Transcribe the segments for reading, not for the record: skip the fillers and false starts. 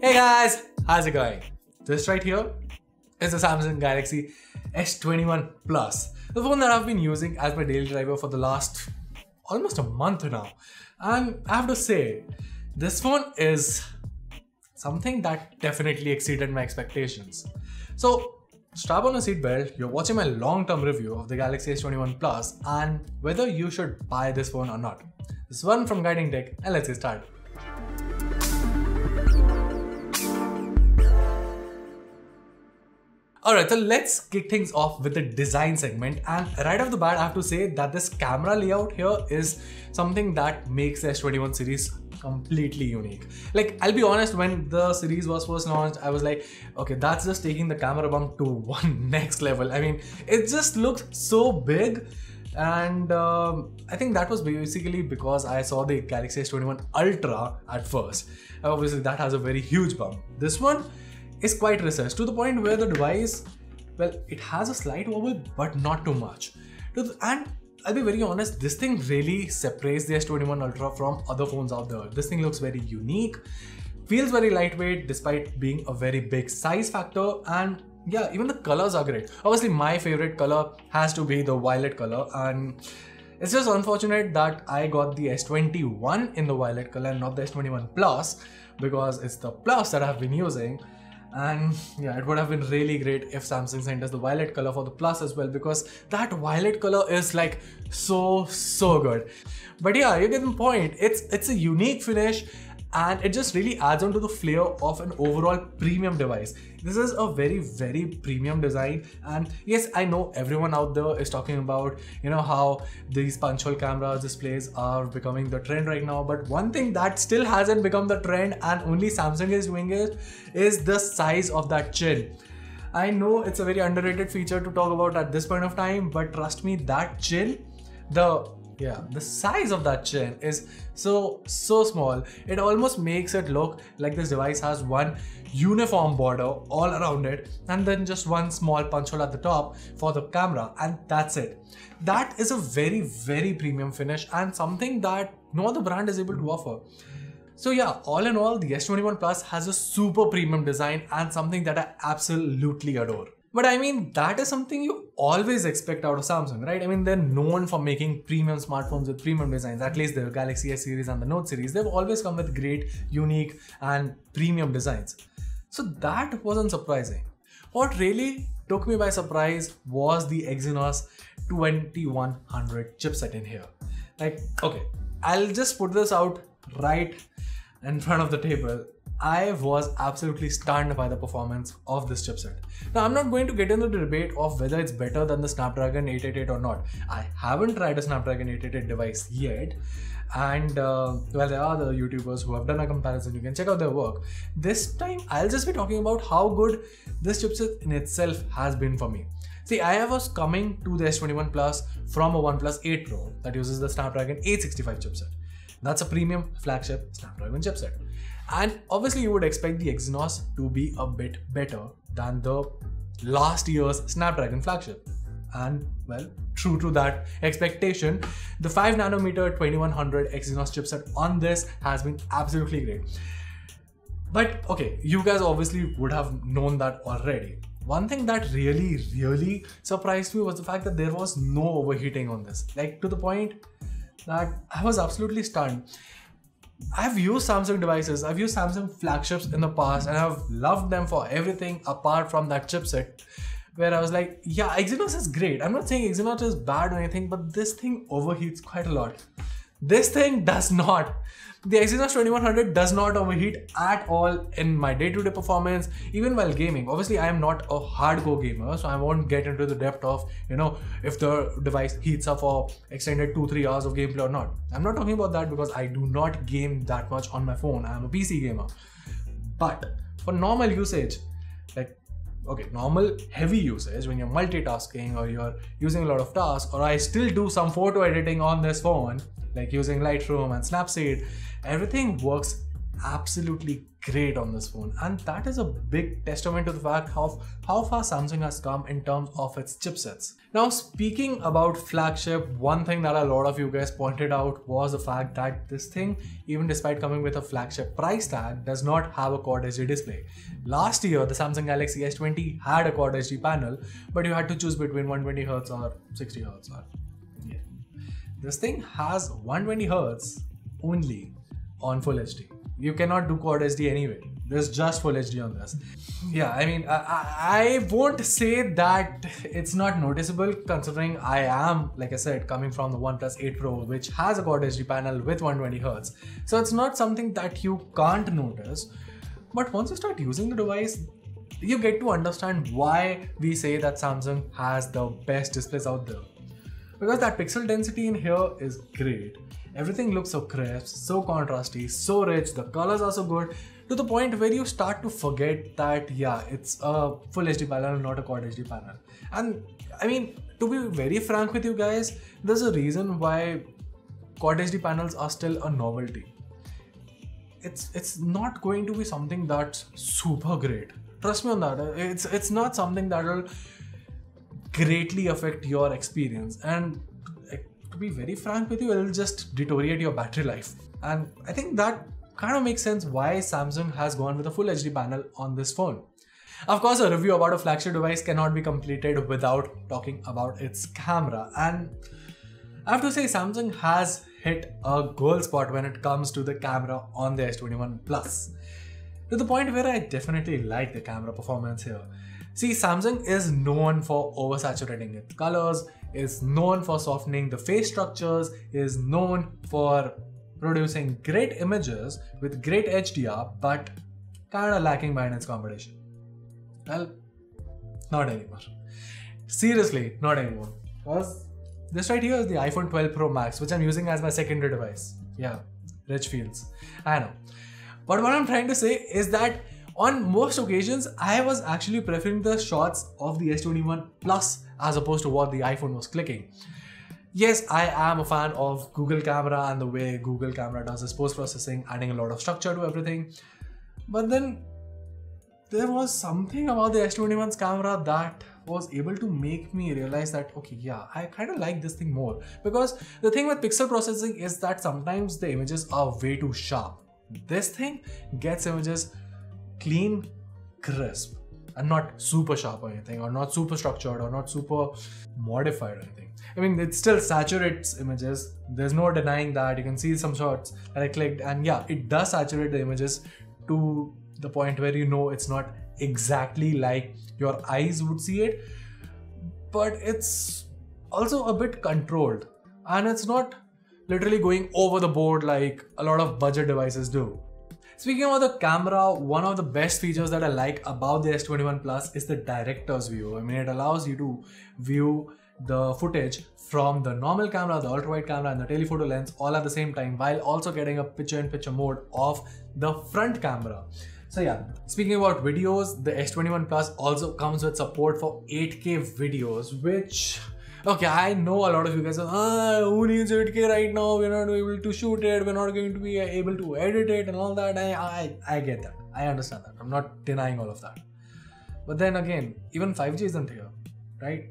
Hey guys, how's it going? This right here is the Samsung Galaxy S21 Plus, the phone that I've been using as my daily driver for the last almost a month now. And I have to say, this phone is something that definitely exceeded my expectations. So strap on a seatbelt, you're watching my long-term review of the Galaxy S21 Plus and whether you should buy this phone or not. This is Varun from Guiding Tech, and let's get started. Alright, so let's kick things off with the design segment, and right off the bat I have to say that this camera layout here is something that makes the S21 series completely unique. Like, I'll be honest, when the series was first launched, I was like, okay, that's just taking the camera bump to one next level. I mean, it just looks so big. And I think that was basically because I saw the Galaxy S21 Ultra at first. Obviously that has a very huge bump. This one is quite recessed to the point where the device, well, it has a slight wobble but not too much. And I'll be very honest, this thing really separates the S21 Ultra from other phones out there. This thing looks very unique, feels very lightweight despite being a very big size factor, and yeah, even the colors are great. Obviously my favorite color has to be the violet color, and it's just unfortunate that I got the S21 in the violet color and not the S21 Plus, because it's the Plus that I've been using. And yeah, it would have been really great if Samsung sent us the violet color for the Plus as well, because that violet color is like so good. But yeah, you get the point. It's a unique finish, and it just really adds on to the flair of an overall premium device. This is a very premium design, and yes, I know everyone out there is talking about, you know, how these punch hole camera displays are becoming the trend right now, but one thing that still hasn't become the trend and only Samsung is doing it is the size of that chin. I know it's a very underrated feature to talk about at this point of time, but trust me, that chin, the size of that chin is so small. It almost makes it look like this device has one uniform border all around it and then just one small punch hole at the top for the camera, and that's it. That is a very premium finish and something that no other brand is able to offer. So yeah, all in all, the S21 Plus has a super premium design and something that I absolutely adore. But I mean, that is something you always expect out of Samsung, right? I mean, they're known for making premium smartphones with premium designs. At least the Galaxy S series and the Note series, they've always come with great, unique and premium designs. So that wasn't surprising. What really took me by surprise was the Exynos 2100 chipset in here. Like, okay, I'll just put this out right in front of the table. I was absolutely stunned by the performance of this chipset. Now, I'm not going to get into the debate of whether it's better than the Snapdragon 888 or not. I haven't tried a Snapdragon 888 device yet. And well, there are other YouTubers who have done a comparison. You can check out their work. This time, I'll just be talking about how good this chipset in itself has been for me. See, I was coming to the S21 Plus from a OnePlus 8 Pro that uses the Snapdragon 865 chipset. That's a premium flagship Snapdragon chipset. And obviously you would expect the Exynos to be a bit better than the last year's Snapdragon flagship. And well, true to that expectation, the 5nm 2100 Exynos chipset on this has been absolutely great. But okay, you guys obviously would have known that already. One thing that really surprised me was the fact that there was no overheating on this. Like, to the point that I was absolutely stunned. I've used Samsung devices, I've used Samsung flagships in the past, and I've loved them for everything apart from that chipset, where I was like, yeah, Exynos is great. I'm not saying Exynos is bad or anything, but this thing overheats quite a lot. This thing does not. The Exynos 2100 does not overheat at all in my day-to-day performance, even while gaming. Obviously, I am not a hardcore gamer, so I won't get into the depth of, you know, if the device heats up for extended 2-3 hours of gameplay or not. I'm not talking about that because I do not game that much on my phone. I'm a PC gamer. But for normal usage, like, okay, normal heavy usage, when you're multitasking or you're using a lot of tasks, or I still do some photo editing on this phone, like using Lightroom and Snapseed, everything works absolutely great on this phone, and that is a big testament to the fact of how far Samsung has come in terms of its chipsets. Now, speaking about flagship, one thing that a lot of you guys pointed out was the fact that this thing, even despite coming with a flagship price tag, does not have a Quad HD display. Last year, the Samsung Galaxy S20 had a Quad HD panel, but you had to choose between 120Hz or 60Hz. Yeah. This thing has 120Hz only on Full HD. You cannot do Quad HD anyway. There's just Full HD on this. Yeah, I mean, I won't say that it's not noticeable, considering I am, like I said, coming from the OnePlus 8 Pro, which has a Quad HD panel with 120Hz. So it's not something that you can't notice. But once you start using the device, you get to understand why we say that Samsung has the best displays out there. Because that pixel density in here is great. Everything looks so crisp, so contrasty, so rich, the colors are so good, to the point where you start to forget that, yeah, it's a Full HD panel, not a Quad HD panel. And I mean, to be very frank with you guys, there's a reason why Quad HD panels are still a novelty. It's not going to be something that's super great. Trust me on that. It's not something that will greatly affect your experience, and to be very frank with you, it'll just deteriorate your battery life. And I think that kind of makes sense why Samsung has gone with a Full HD panel on this phone. Of course, a review about a flagship device cannot be completed without talking about its camera, and I have to say Samsung has hit a gold spot when it comes to the camera on the S21 Plus, to the point where I definitely like the camera performance here. See, Samsung is known for oversaturating its colors, is known for softening the face structures, is known for producing great images with great HDR, but kinda lacking behind its competition. Well, not anymore. Seriously, not anymore. Because this right here is the iPhone 12 Pro Max, which I'm using as my secondary device. Yeah, rich feels. I know. But what I'm trying to say is that on most occasions, I was actually preferring the shots of the S21 Plus as opposed to what the iPhone was clicking. Yes, I am a fan of Google Camera and the way Google Camera does its post-processing, adding a lot of structure to everything. But then there was something about the S21's camera that was able to make me realize that, okay, yeah, I kind of like this thing more. Because the thing with pixel processing is that sometimes the images are way too sharp. This thing gets images clean, crisp, and not super sharp or anything, or not super structured, or not super modified or anything. I mean, it still saturates images. There's no denying that. You can see some shots that I clicked, and yeah, it does saturate the images to the point where you know it's not exactly like your eyes would see it, but it's also a bit controlled, and it's not literally going over the board like a lot of budget devices do. Speaking about the camera, one of the best features that I like about the S21 Plus is the director's view. I mean, it allows you to view the footage from the normal camera, the ultra-wide camera, and the telephoto lens all at the same time, while also getting a picture-in-picture mode of the front camera. So yeah, speaking about videos, the S21 Plus also comes with support for 8K videos, which, okay, I know a lot of you guys are, who needs 8K right now? We're not able to shoot it, we're not going to be able to edit it and all that. I get that. I understand that. I'm not denying all of that. But then again, even 5G isn't here, right?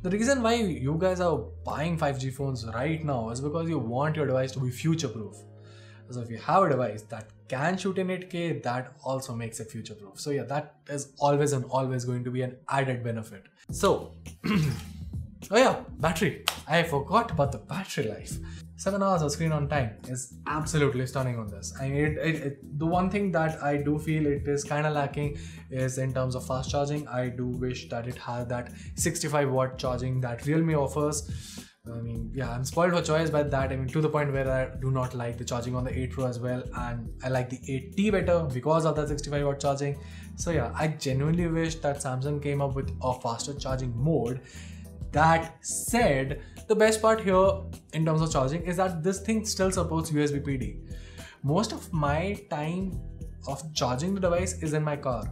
The reason why you guys are buying 5G phones right now is because you want your device to be future-proof. So if you have a device that can shoot in 8K, that also makes it future-proof. So yeah, that is always and always going to be an added benefit. So, oh yeah, battery. I forgot about the battery life. 7 hours of screen on time is absolutely stunning on this. I mean, the one thing that I do feel it is kind of lacking is in terms of fast charging. I do wish that it had that 65-watt charging that Realme offers. I mean, yeah, I'm spoiled for choice by that. I mean, to the point where I do not like the charging on the 8 Pro as well, and I like the 8T better because of that 65-watt charging. So yeah, I genuinely wish that Samsung came up with a faster charging mode. That said, the best part here in terms of charging is that this thing still supports USB PD. Most of my time of charging the device is in my car.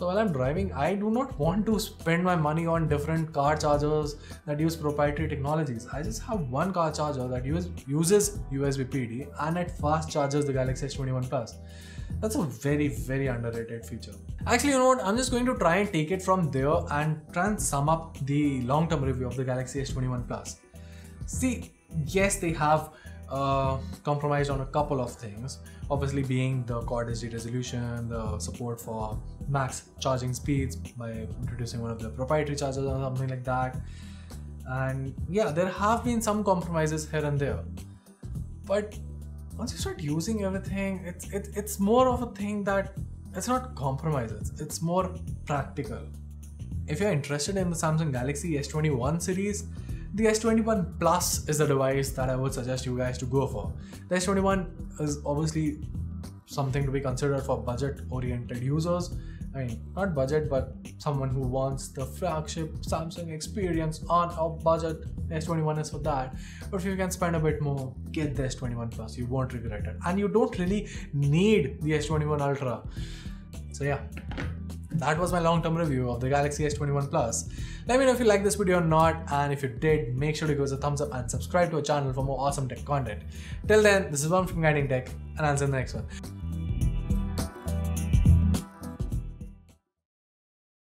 So while I'm driving, I do not want to spend my money on different car chargers that use proprietary technologies. I just have one car charger that uses USB PD and it fast charges the Galaxy S21 Plus. That's a very, very underrated feature. Actually, you know what? I'm just going to try and take it from there and try and sum up the long-term review of the Galaxy S21 Plus. See, yes, they have compromised on a couple of things, obviously being the Quad HD resolution, the support for max charging speeds by introducing one of the proprietary chargers or something like that. And yeah, there have been some compromises here and there, but once you start using everything, it's more of a thing that it's not compromises, it's more practical. If you're interested in the Samsung Galaxy S21 series, the S21 Plus is the device that I would suggest you guys to go for. The S21 is obviously something to be considered for budget-oriented users. I mean, not budget, but someone who wants the flagship Samsung experience on a budget. The S21 is for that. But if you can spend a bit more, get the S21 Plus. You won't regret it. And you don't really need the S21 Ultra. So yeah, that was my long-term review of the Galaxy S21 Plus. Let me know if you liked this video or not, and if you did, make sure to give us a thumbs up and subscribe to our channel for more awesome tech content. Till then, this is Varun from Guiding Tech, and I'll see you in the next one.